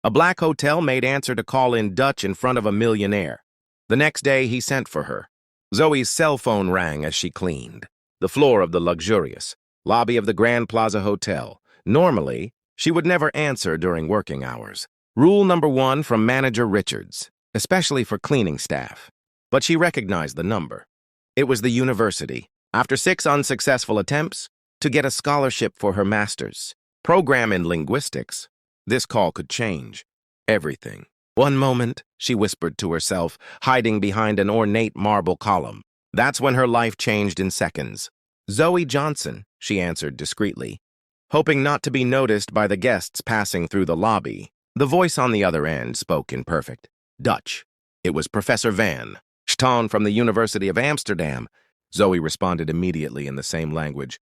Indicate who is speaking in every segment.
Speaker 1: A black hotel maid answered a call in Dutch in front of a millionaire. The next day, he sent for her. Zoe's cell phone rang as she cleaned. The floor of the luxurious lobby of the Grand Plaza Hotel. Normally, she would never answer during working hours. Rule number 1 from Manager Richards, especially for cleaning staff. But she recognized the number. It was the university, after 6 unsuccessful attempts, to get a scholarship for her master's program in linguistics. This call could change everything. One moment, she whispered to herself, hiding behind an ornate marble column. That's when her life changed in seconds. Zoe Johnson, she answered discreetly, hoping not to be noticed by the guests passing through the lobby. The voice on the other end spoke in perfect Dutch. It was Professor Van Staan from the University of Amsterdam. Zoe responded immediately in the same language,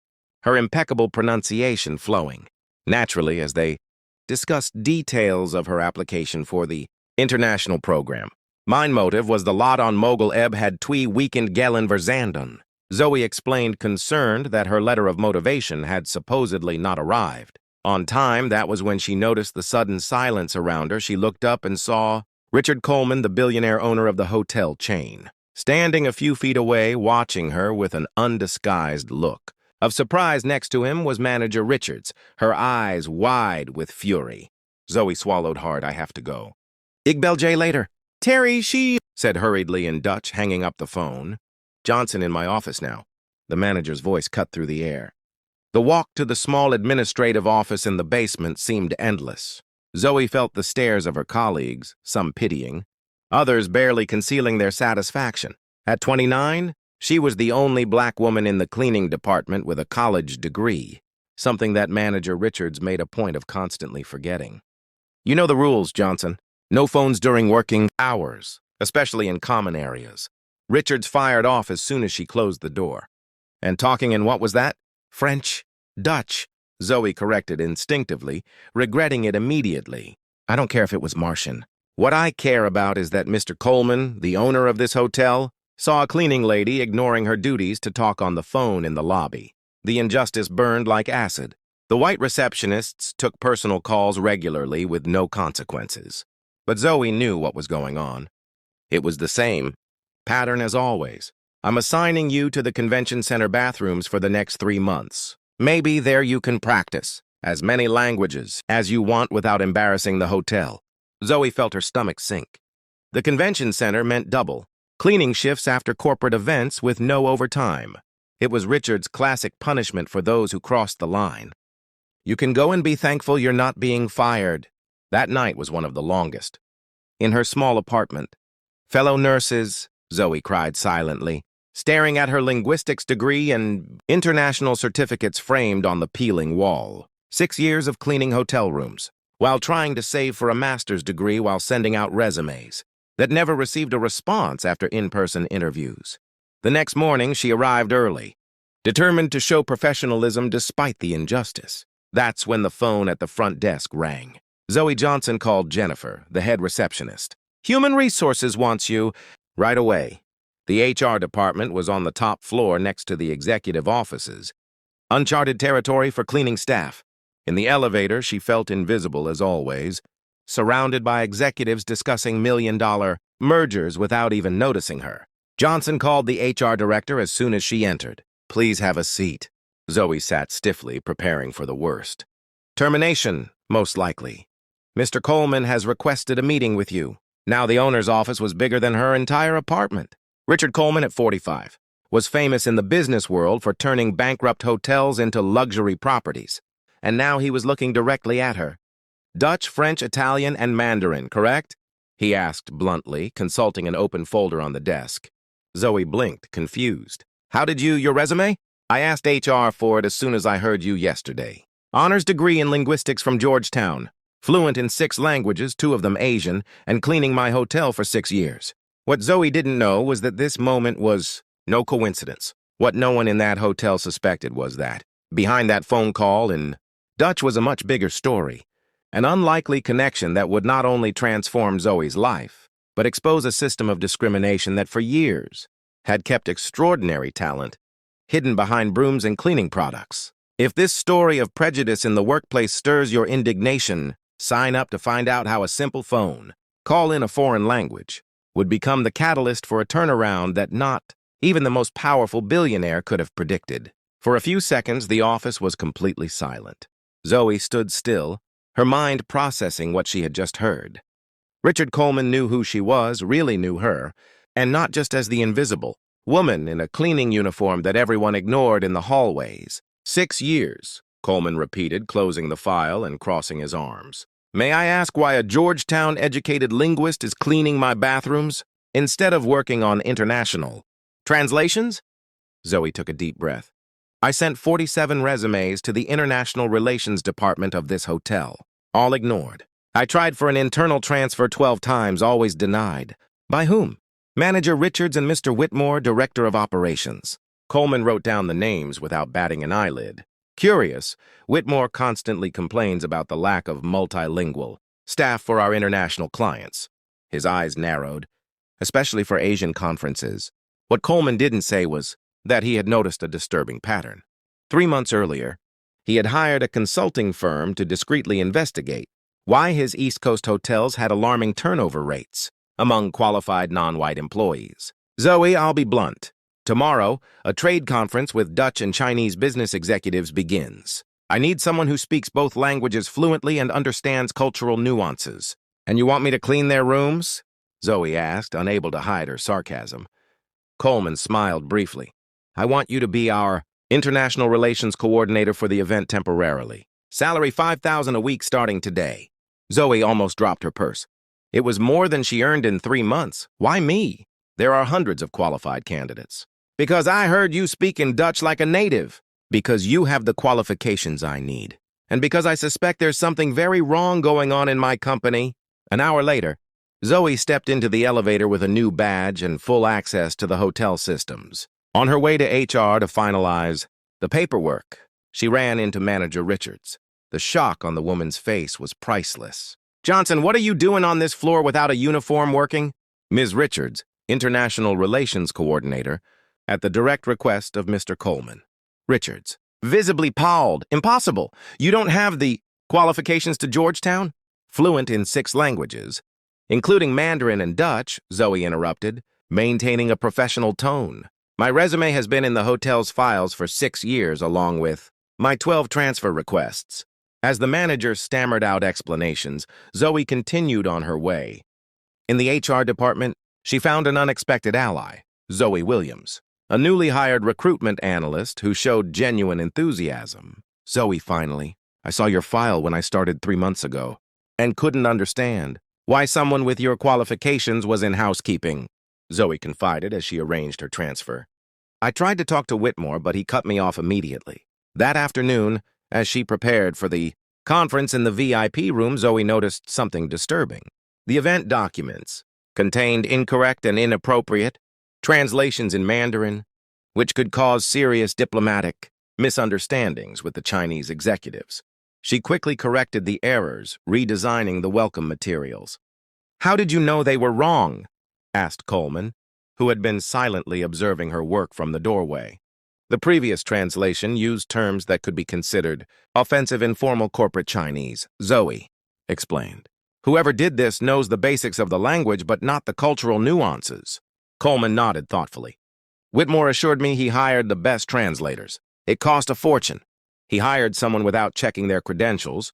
Speaker 1: her impeccable pronunciation flowing naturally as they discussed details of her application for the international program. Mijn motive was the lot on Mogul Ebb had twee weekend gelen verzanden. Zoe explained, concerned that her letter of motivation had supposedly not arrived. On time, that was when she noticed the sudden silence around her. She looked up and saw Richard Coleman, the billionaire owner of the hotel chain, standing a few feet away, watching her with an undisguised look of surprise. Next to him was Manager Richards, her eyes wide with fury. Zoe swallowed hard. I have to go. Ik bel Jay later. Terry, she said hurriedly in Dutch, hanging up the phone. Johnson in my office now. The manager's voice cut through the air. The walk to the small administrative office in the basement seemed endless. Zoe felt the stares of her colleagues, some pitying, others barely concealing their satisfaction. At 29, she was the only black woman in the cleaning department with a college degree, something that Manager Richards made a point of constantly forgetting. You know the rules, Johnson. No phones during working hours, especially in common areas. Richards fired off as soon as she closed the door. And talking in what was that? French? Dutch? Zoe corrected instinctively, regretting it immediately. I don't care if it was Martian. What I care about is that Mr. Coleman, the owner of this hotel, saw a cleaning lady ignoring her duties to talk on the phone in the lobby. The injustice burned like acid. The white receptionists took personal calls regularly with no consequences. But Zoe knew what was going on. It was the same pattern as always. I'm assigning you to the convention center bathrooms for the next 3 months. Maybe there you can practice as many languages as you want without embarrassing the hotel. Zoe felt her stomach sink. The convention center meant double cleaning shifts after corporate events with no overtime. It was Richard's classic punishment for those who crossed the line. You can go and be thankful you're not being fired. That night was one of the longest. In her small apartment, fellow nurses, Zoe cried silently, staring at her linguistics degree and international certificates framed on the peeling wall. 6 years of cleaning hotel rooms, while trying to save for a master's degree while sending out resumes that never received a response after in-person interviews. The next morning, she arrived early, determined to show professionalism despite the injustice. That's when the phone at the front desk rang. Zoe Johnson called Jennifer, the head receptionist. Human Resources wants you. Right away. The HR department was on the top floor next to the executive offices. Uncharted territory for cleaning staff. In the elevator, she felt invisible as always, surrounded by executives discussing million-dollar mergers without even noticing her. Johnson called the HR director as soon as she entered. Please have a seat. Zoe sat stiffly, preparing for the worst. Termination, most likely. Mr. Coleman has requested a meeting with you. Now the owner's office was bigger than her entire apartment. Richard Coleman, at 45, was famous in the business world for turning bankrupt hotels into luxury properties. And now he was looking directly at her. Dutch, French, Italian, and Mandarin, correct? He asked bluntly, consulting an open folder on the desk. Zoe blinked, confused. How did your resume? I asked HR for it as soon as I heard you yesterday. Honors degree in linguistics from Georgetown. Fluent in 6 languages, 2 of them Asian, and cleaning my hotel for 6 years. What Zoe didn't know was that this moment was no coincidence. What no one in that hotel suspected was that behind that phone call in Dutch was a much bigger story, an unlikely connection that would not only transform Zoe's life, but expose a system of discrimination that for years had kept extraordinary talent hidden behind brooms and cleaning products. If this story of prejudice in the workplace stirs your indignation, sign up to find out how a simple phone, call in a foreign language, would become the catalyst for a turnaround that not even the most powerful billionaire could have predicted. For a few seconds, the office was completely silent. Zoe stood still, her mind processing what she had just heard. Richard Coleman knew who she was, really knew her, and not just as the invisible woman in a cleaning uniform that everyone ignored in the hallways. 6 years, Coleman repeated, closing the file and crossing his arms. May I ask why a Georgetown-educated linguist is cleaning my bathrooms instead of working on international translations? Zoe took a deep breath. I sent 47 resumes to the International Relations Department of this hotel, all ignored. I tried for an internal transfer 12 times, always denied. By whom? Manager Richards and Mr. Whitmore, Director of Operations. Coleman wrote down the names without batting an eyelid. Curious, Whitmore constantly complains about the lack of multilingual staff for our international clients. His eyes narrowed, especially for Asian conferences. What Coleman didn't say was that he had noticed a disturbing pattern. 3 months earlier, he had hired a consulting firm to discreetly investigate why his East Coast hotels had alarming turnover rates among qualified non-white employees. Zoe, I'll be blunt. Tomorrow, a trade conference with Dutch and Chinese business executives begins. I need someone who speaks both languages fluently and understands cultural nuances. And you want me to clean their rooms? Zoe asked, unable to hide her sarcasm. Coleman smiled briefly. I want you to be our international relations coordinator for the event temporarily. Salary $5,000 a week starting today. Zoe almost dropped her purse. It was more than she earned in 3 months. Why me? There are hundreds of qualified candidates. Because I heard you speak in Dutch like a native. Because you have the qualifications I need. And because I suspect there's something very wrong going on in my company. An hour later, Zoe stepped into the elevator with a new badge and full access to the hotel systems. On her way to HR to finalize the paperwork, she ran into Manager Richards. The shock on the woman's face was priceless. Johnson, what are you doing on this floor without a uniform working? Ms. Richards, International Relations Coordinator, at the direct request of Mr. Coleman. Richards, visibly palled. Impossible. You don't have the qualifications to Georgetown? Fluent in 6 languages, including Mandarin and Dutch, Zoe interrupted, maintaining a professional tone. My resume has been in the hotel's files for 6 years, along with my 12 transfer requests. As the manager stammered out explanations, Zoe continued on her way. In the HR department, she found an unexpected ally, Zoe Williams, a newly hired recruitment analyst who showed genuine enthusiasm. Zoe, finally, I saw your file when I started 3 months ago, and couldn't understand why someone with your qualifications was in housekeeping, Zoe confided as she arranged her transfer. I tried to talk to Whitmore, but he cut me off immediately. That afternoon, as she prepared for the conference in the VIP room, Zoe noticed something disturbing. The event documents contained incorrect and inappropriate translations in Mandarin, which could cause serious diplomatic misunderstandings with the Chinese executives. She quickly corrected the errors, redesigning the welcome materials. How did you know they were wrong? Asked Coleman, who had been silently observing her work from the doorway. The previous translation used terms that could be considered offensive informal corporate Chinese, Zoe explained. Whoever did this knows the basics of the language but not the cultural nuances. Coleman nodded thoughtfully. Whitmore assured me he hired the best translators. It cost a fortune. He hired someone without checking their credentials.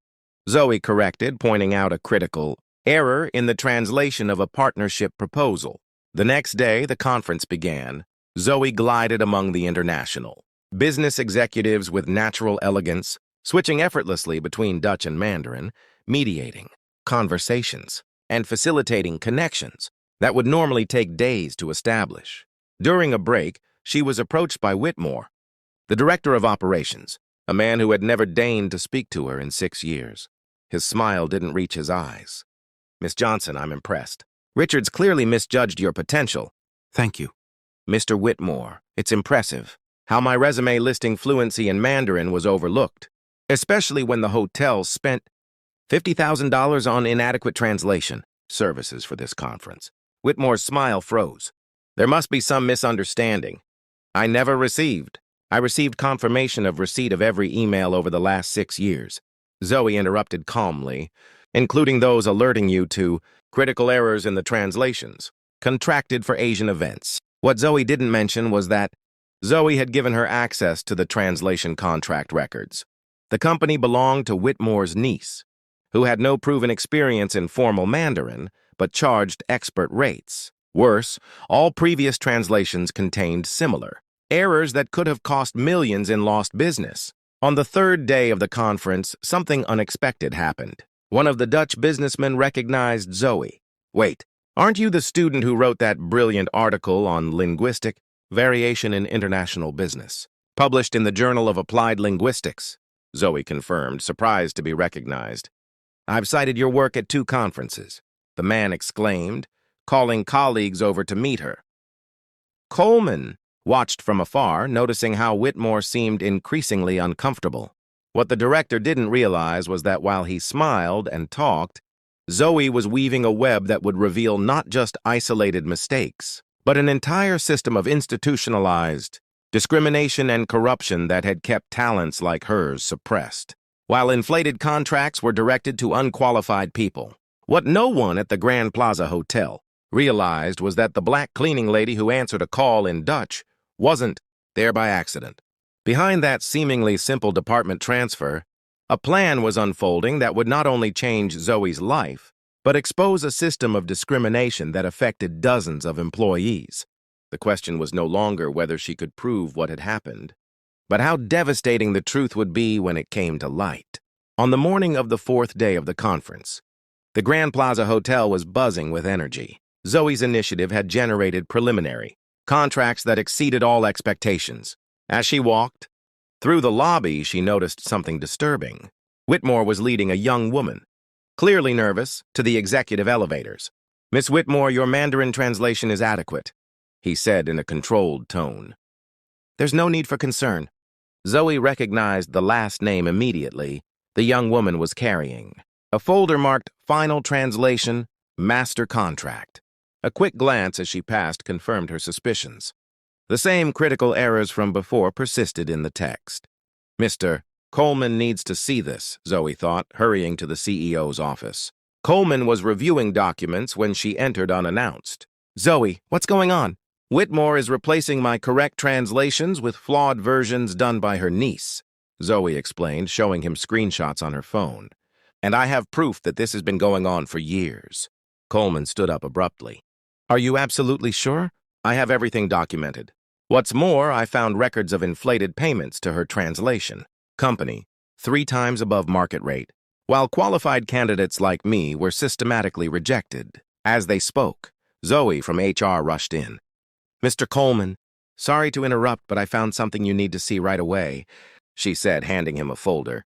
Speaker 1: Zoe corrected, pointing out a critical error in the translation of a partnership proposal. The next day, the conference began. Zoe glided among the international business executives with natural elegance, switching effortlessly between Dutch and Mandarin, mediating conversations and facilitating connections that would normally take days to establish. During a break, she was approached by Whitmore, the director of operations, a man who had never deigned to speak to her in 6 years. His smile didn't reach his eyes. Miss Johnson, I'm impressed. Richards clearly misjudged your potential. Thank you. Mr. Whitmore, it's impressive how my resume listing fluency in Mandarin was overlooked, especially when the hotel spent $50,000 on inadequate translation services for this conference. Whitmore's smile froze. There must be some misunderstanding. I received confirmation of receipt of every email over the last 6 years. Zoe interrupted calmly. including those alerting you to critical errors in the translations, contracted for Asian events. What Zoe didn't mention was that Zoe had given her access to the translation contract records. The company belonged to Whitmore's niece, who had no proven experience in formal Mandarin, but charged expert rates. Worse, all previous translations contained similar errors that could have cost millions in lost business. On the third day of the conference, something unexpected happened. One of the Dutch businessmen recognized Zoe. "Wait, aren't you the student who wrote that brilliant article on linguistic variation in international business, published in the Journal of Applied Linguistics?" Zoe confirmed, surprised to be recognized. "I've cited your work at 2 conferences," the man exclaimed, calling colleagues over to meet her. Coleman watched from afar, noticing how Whitmore seemed increasingly uncomfortable. What the director didn't realize was that while he smiled and talked, Zoe was weaving a web that would reveal not just isolated mistakes, but an entire system of institutionalized discrimination and corruption that had kept talents like hers suppressed. While inflated contracts were directed to unqualified people, what no one at the Grand Plaza Hotel realized was that the black cleaning lady who answered a call in Dutch wasn't there by accident. Behind that seemingly simple department transfer, a plan was unfolding that would not only change Zoe's life, but expose a system of discrimination that affected dozens of employees. The question was no longer whether she could prove what had happened, but how devastating the truth would be when it came to light. On the morning of the 4th day of the conference, the Grand Plaza Hotel was buzzing with energy. Zoe's initiative had generated preliminary contracts that exceeded all expectations. As she walked through the lobby, she noticed something disturbing. Whitmore was leading a young woman, clearly nervous, to the executive elevators. "Miss Whitmore, your Mandarin translation is adequate," he said in a controlled tone. "There's no need for concern." Zoe recognized the last name immediately. The young woman was carrying a folder marked Final Translation, Master Contract. A quick glance as she passed confirmed her suspicions. The same critical errors from before persisted in the text. "Mr. Coleman needs to see this," Zoe thought, hurrying to the CEO's office. Coleman was reviewing documents when she entered unannounced. "Zoe, what's going on?" "Whitmore is replacing my correct translations with flawed versions done by her niece," Zoe explained, showing him screenshots on her phone. "And I have proof that this has been going on for years." Coleman stood up abruptly. "Are you absolutely sure?" "I have everything documented. What's more, I found records of inflated payments to her translation company, 3 times above market rate, while qualified candidates like me were systematically rejected." As they spoke, Zoe from HR rushed in. "Mr. Coleman, sorry to interrupt, but I found something you need to see right away," she said, handing him a folder.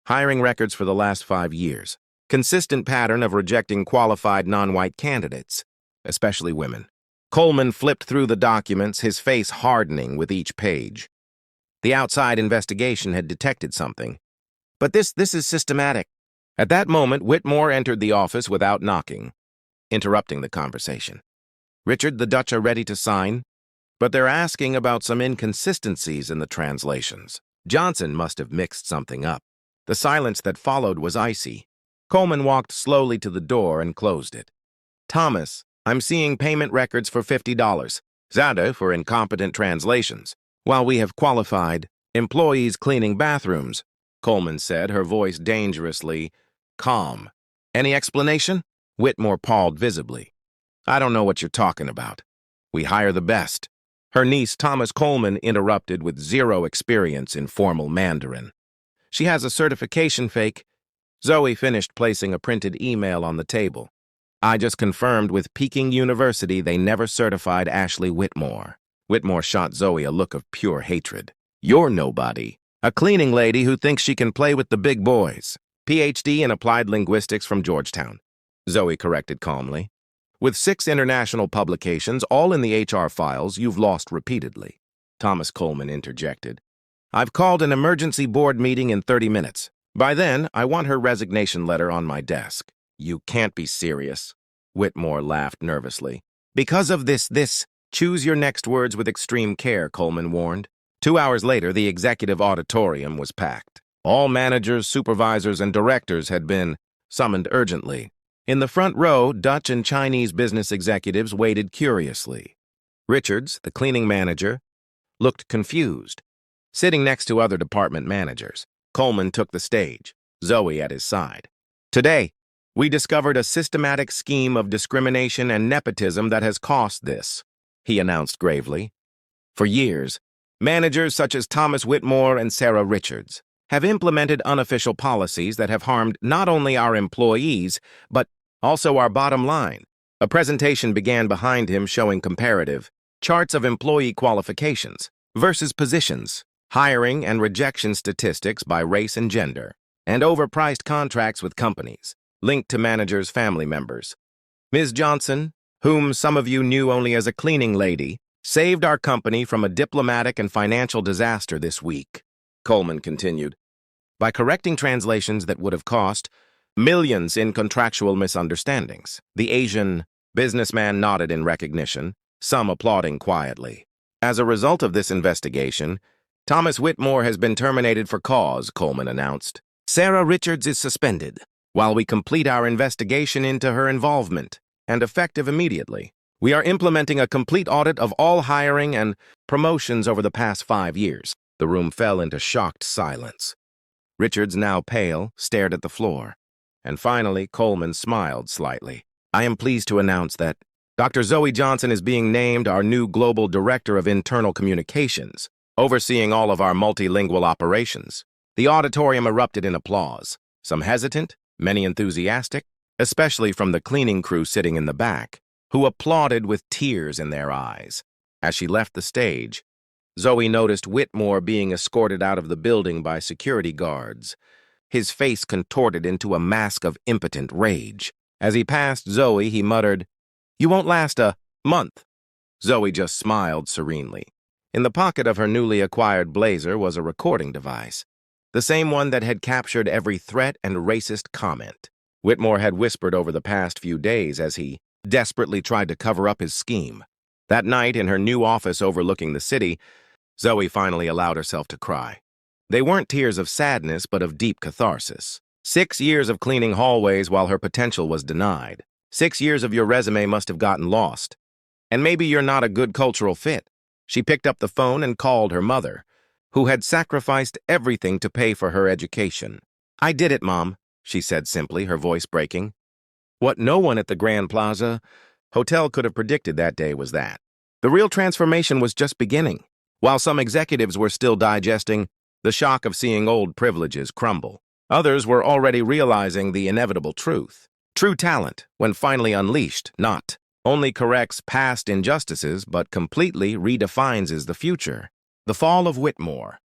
Speaker 1: "Hiring records for the last 5 years. Consistent pattern of rejecting qualified non-white candidates, especially women." Coleman flipped through the documents, his face hardening with each page. The outside investigation had detected something. "But this is systematic." At that moment, Whitmore entered the office without knocking, interrupting the conversation. "Richard, the Dutch are ready to sign, but they're asking about some inconsistencies in the translations." Johnson must have mixed something up. The silence that followed was icy. Coleman walked slowly to the door and closed it. "Thomas, I'm seeing payment records for $50, Zada for incompetent translations, while we have qualified employees cleaning bathrooms," Coleman said, her voice dangerously calm. "Any explanation?" Whitmore palled visibly. "I don't know what you're talking about. We hire the best." Her niece, Thomas Coleman, interrupted with zero experience in formal Mandarin. "She has a certification fake." Zoe finished placing a printed email on the table. "I just confirmed with Peking University they never certified Ashley Whitmore." Whitmore shot Zoe a look of pure hatred. "You're nobody. A cleaning lady who thinks she can play with the big boys. PhD in applied linguistics from Georgetown," Zoe corrected calmly. "With 6 international publications, all in the HR files, you've lost repeatedly." Thomas Coleman interjected. "I've called an emergency board meeting in 30 minutes. By then, I want her resignation letter on my desk." "You can't be serious," Whitmore laughed nervously. "Because of this, choose your next words with extreme care," Coleman warned. 2 hours later, the executive auditorium was packed. All managers, supervisors, and directors had been summoned urgently. In the front row, Dutch and Chinese business executives waited curiously. Richards, the cleaning manager, looked confused. Sitting next to other department managers, Coleman took the stage, Zoe at his side. Today, we discovered a systematic scheme of discrimination and nepotism that has cost this, he announced gravely. For years, managers such as Thomas Whitmore and Sarah Richards have implemented unofficial policies that have harmed not only our employees, but also our bottom line. A presentation began behind him showing comparative charts of employee qualifications versus positions, hiring and rejection statistics by race and gender, and overpriced contracts with companies linked to managers' family members. Ms. Johnson, whom some of you knew only as a cleaning lady, saved our company from a diplomatic and financial disaster this week, Coleman continued, by correcting translations that would have cost millions in contractual misunderstandings. The Asian businessman nodded in recognition, some applauding quietly. As a result of this investigation, Thomas Whitmore has been terminated for cause, Coleman announced. Sarah Richards is suspended, while we complete our investigation into her involvement, and effective immediately. We are implementing a complete audit of all hiring and promotions over the past 5 years. The room fell into shocked silence. Richards, now pale, stared at the floor. And finally, Coleman smiled slightly. I am pleased to announce that Dr. Zoe Johnson is being named our new Global Director of Internal Communications, overseeing all of our multilingual operations. The auditorium erupted in applause, some hesitant, many enthusiastic, especially from the cleaning crew sitting in the back, who applauded with tears in their eyes. As she left the stage, Zoe noticed Whitmore being escorted out of the building by security guards. His face contorted into a mask of impotent rage. As he passed Zoe, he muttered, "You won't last a month." Zoe just smiled serenely. In the pocket of her newly acquired blazer was a recording device, the same one that had captured every threat and racist comment Whitmore had whispered over the past few days as he desperately tried to cover up his scheme. That night, in her new office overlooking the city, Zoe finally allowed herself to cry. They weren't tears of sadness, but of deep catharsis. 6 years of cleaning hallways while her potential was denied. 6 years of your resume must have gotten lost. And maybe you're not a good cultural fit. She picked up the phone and called her mother, who had sacrificed everything to pay for her education. I did it, Mom, she said simply, her voice breaking. What no one at the Grand Plaza Hotel could have predicted that day was that the real transformation was just beginning. While some executives were still digesting the shock of seeing old privileges crumble, others were already realizing the inevitable truth. True talent, when finally unleashed, not only corrects past injustices, but completely redefines the future. The fall of Whitmore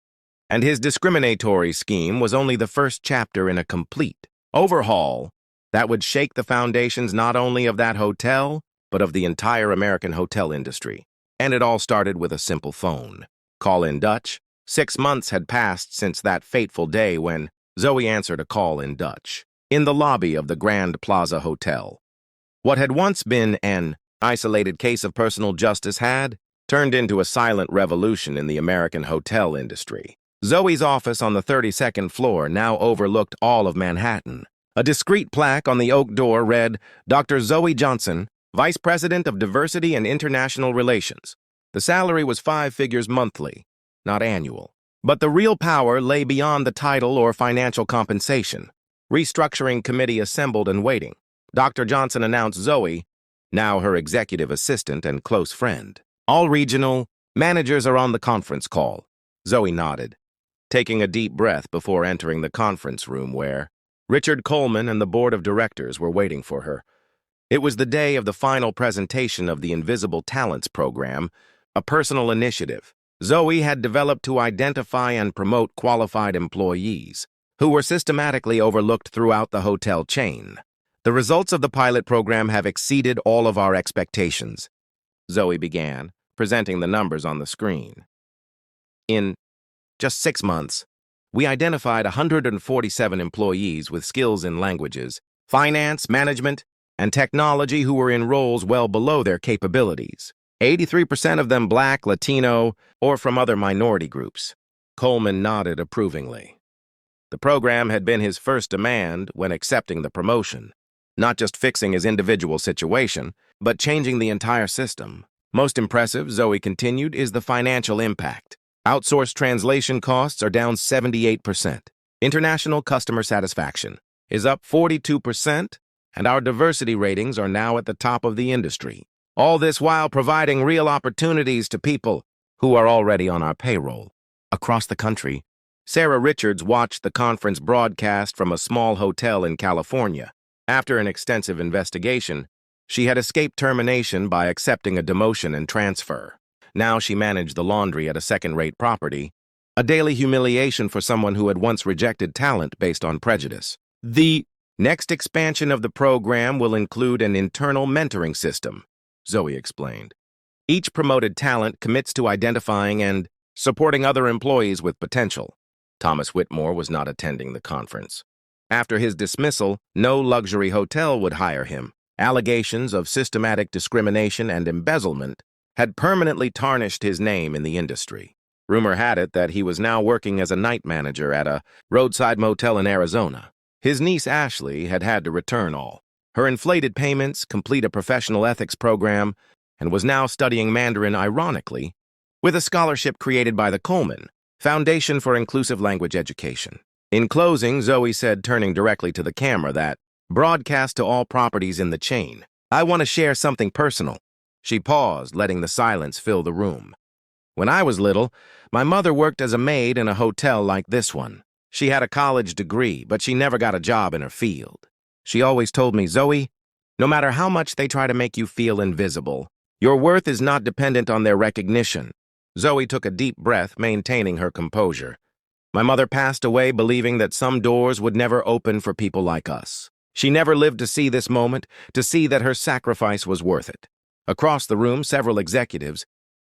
Speaker 1: and his discriminatory scheme was only the first chapter in a complete overhaul that would shake the foundations not only of that hotel, but of the entire American hotel industry. And it all started with a simple phone. Call in Dutch. 6 months had passed since that fateful day when Zoe answered a call in Dutch, in the lobby of the Grand Plaza Hotel. What had once been an isolated case of personal justice had turned into a silent revolution in the American hotel industry. Zoe's office on the 32nd floor now overlooked all of Manhattan. A discreet plaque on the oak door read, Dr. Zoe Johnson, Vice President of Diversity and International Relations. The salary was 5 figures monthly, not annual. But the real power lay beyond the title or financial compensation. Restructuring committee assembled and waiting. Dr. Johnson announced Zoe, now her executive assistant and close friend. All regional managers are on the conference call. Zoe nodded, taking a deep breath before entering the conference room where Richard Coleman and the board of directors were waiting for her. It was the day of the final presentation of the Invisible Talents program, a personal initiative Zoe had developed to identify and promote qualified employees who were systematically overlooked throughout the hotel chain. The results of the pilot program have exceeded all of our expectations, Zoe began, presenting the numbers on the screen. In just 6 months, we identified 147 employees with skills in languages, finance, management, and technology who were in roles well below their capabilities. 83% of them Black, Latino, or from other minority groups. Coleman nodded approvingly. The program had been his first demand when accepting the promotion. Not just fixing his individual situation, but changing the entire system. Most impressive, Zoe continued, is the financial impact. Outsourced translation costs are down 78%. International customer satisfaction is up 42%, and our diversity ratings are now at the top of the industry. All this while providing real opportunities to people who are already on our payroll. Across the country, Sarah Richards watched the conference broadcast from a small hotel in California. After an extensive investigation, she had escaped termination by accepting a demotion and transfer. Now she managed the laundry at a second-rate property, a daily humiliation for someone who had once rejected talent based on prejudice. The next expansion of the program will include an internal mentoring system, Zoe explained. Each promoted talent commits to identifying and supporting other employees with potential. Thomas Whitmore was not attending the conference. After his dismissal, no luxury hotel would hire him. Allegations of systematic discrimination and embezzlement had permanently tarnished his name in the industry. Rumor had it that he was now working as a night manager at a roadside motel in Arizona. His niece Ashley had had to return all her inflated payments, complete a professional ethics program, and was now studying Mandarin ironically with a scholarship created by the Coleman Foundation for Inclusive Language Education. In closing, Zoe said, turning directly to the camera, that broadcast to all properties in the chain. I want to share something personal. She paused, letting the silence fill the room. When I was little, my mother worked as a maid in a hotel like this one. She had a college degree, but she never got a job in her field. She always told me, Zoe, no matter how much they try to make you feel invisible, your worth is not dependent on their recognition. Zoe took a deep breath, maintaining her composure. My mother passed away believing that some doors would never open for people like us. She never lived to see this moment, to see that her sacrifice was worth it. Across the room, several executives,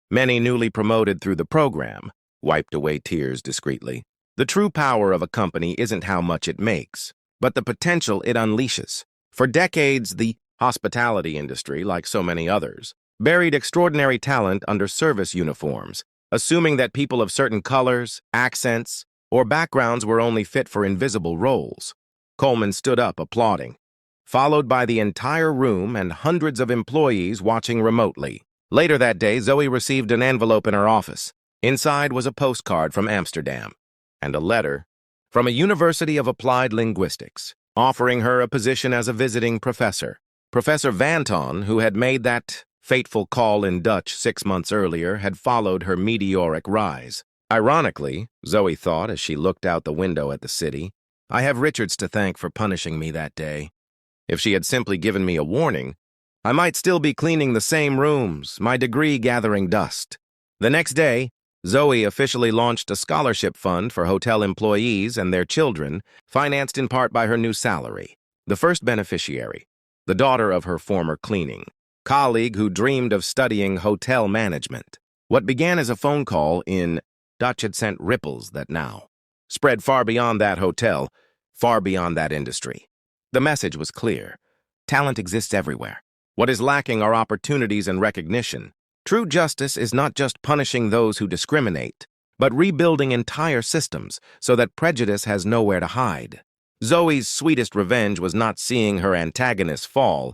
Speaker 1: many newly promoted through the program, wiped away tears discreetly. The true power of a company isn't how much it makes, but the potential it unleashes. For decades, the hospitality industry, like so many others, buried extraordinary talent under service uniforms, assuming that people of certain colors, accents, or backgrounds were only fit for invisible roles. Coleman stood up, applauding, followed by the entire room and hundreds of employees watching remotely. Later that day, Zoe received an envelope in her office. Inside was a postcard from Amsterdam and a letter from a University of Applied Linguistics, offering her a position as a visiting professor. Professor Vanton, who had made that fateful call in Dutch 6 months earlier, had followed her meteoric rise. Ironically, Zoe thought as she looked out the window at the city, I have Richards to thank for punishing me that day. If she had simply given me a warning, I might still be cleaning the same rooms, my degree gathering dust. The next day, Zoe officially launched a scholarship fund for hotel employees and their children, financed in part by her new salary. The first beneficiary, the daughter of her former cleaning colleague who dreamed of studying hotel management. What began as a phone call in Dutch had sent ripples that now spread far beyond that hotel, far beyond that industry. The message was clear. Talent exists everywhere. What is lacking are opportunities and recognition. True justice is not just punishing those who discriminate, but rebuilding entire systems so that prejudice has nowhere to hide. Zoe's sweetest revenge was not seeing her antagonists fall,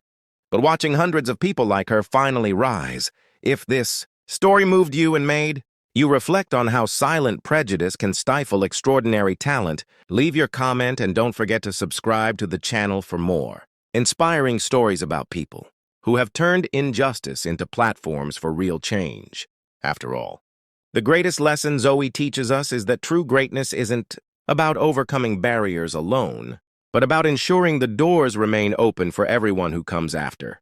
Speaker 1: but watching hundreds of people like her finally rise. If this story moved you and Maid, you reflect on how silent prejudice can stifle extraordinary talent, leave your comment and don't forget to subscribe to the channel for more inspiring stories about people who have turned injustice into platforms for real change. After all, the greatest lesson Zoe teaches us is that true greatness isn't about overcoming barriers alone, but about ensuring the doors remain open for everyone who comes after.